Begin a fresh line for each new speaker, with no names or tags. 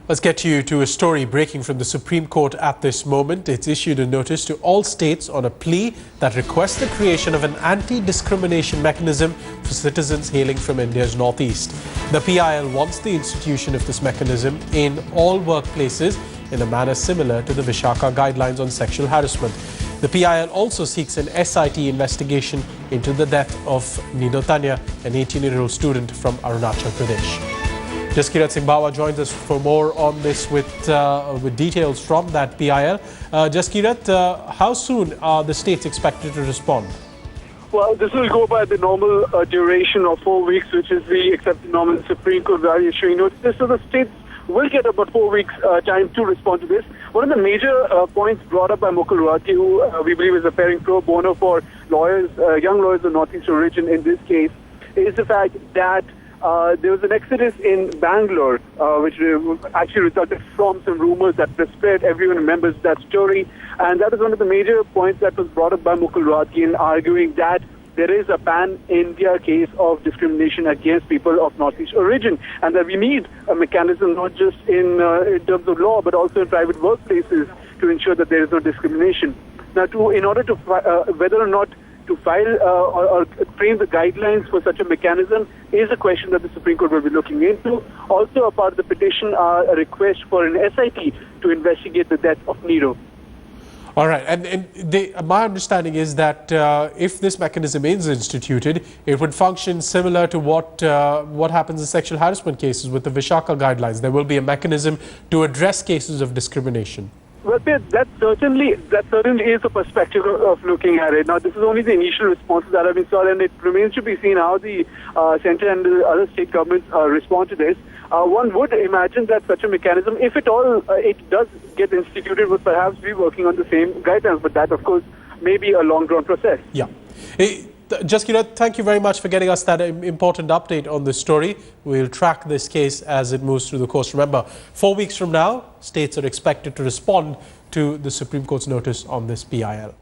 Let's get you to a story breaking from the Supreme Court at this moment. It's issued a notice to all states on a plea that requests the creation of an anti-discrimination mechanism for citizens hailing from India's northeast. The PIL wants the institution of this mechanism in all workplaces in a manner similar to the Vishaka guidelines on sexual harassment. The PIL also seeks an SIT investigation into the death of Nido Thaniyam, an 18-year-old student from Arunachal Pradesh. Jaskirat Singh Bawa joins us for more on this with details from that PIL. Jaskirat, how soon are the states expected to respond?
Well, this will go by the normal duration of 4 weeks, which is the accepted norm in the Supreme Court issuing notices. So the states will get about 4 weeks time to respond to this. One of the major points brought up by Mukul Rohatgi, who we believe is appearing pro bono for lawyers, young lawyers of Northeast origin in this case, is the fact that there was an exodus in Bangalore, which actually resulted from some rumors that spread. Everyone remembers that story. And that is one of the major points that was brought up by Mukul Rohatgi in arguing that there is a pan-India case of discrimination against people of Northeast origin, and that we need a mechanism not just in terms of law, but also in private workplaces to ensure that there is no discrimination. Now, in order to whether or not to file or frame the guidelines for such a mechanism is a question that the Supreme Court will be looking into. Also, a part of the petition a request for an SIT to investigate the death of Nido.
All right, and my understanding is that if this mechanism is instituted, it would function similar to what happens in sexual harassment cases with the Vishaka guidelines. There will be a mechanism to address cases of discrimination.
Well, that certainly is the perspective of looking at it. Now, this is only the initial responses that have been sought, and it remains to be seen how the centre and the other state governments respond to this. One would imagine that such a mechanism, if at all it does get instituted, would perhaps be working on the same guidelines, but that, of course, may be a long-drawn process.
Yeah. Jaskirat, thank you very much for getting us that important update on this story. We'll track this case as it moves through the course. Remember, 4 weeks from now, states are expected to respond to the Supreme Court's notice on this PIL.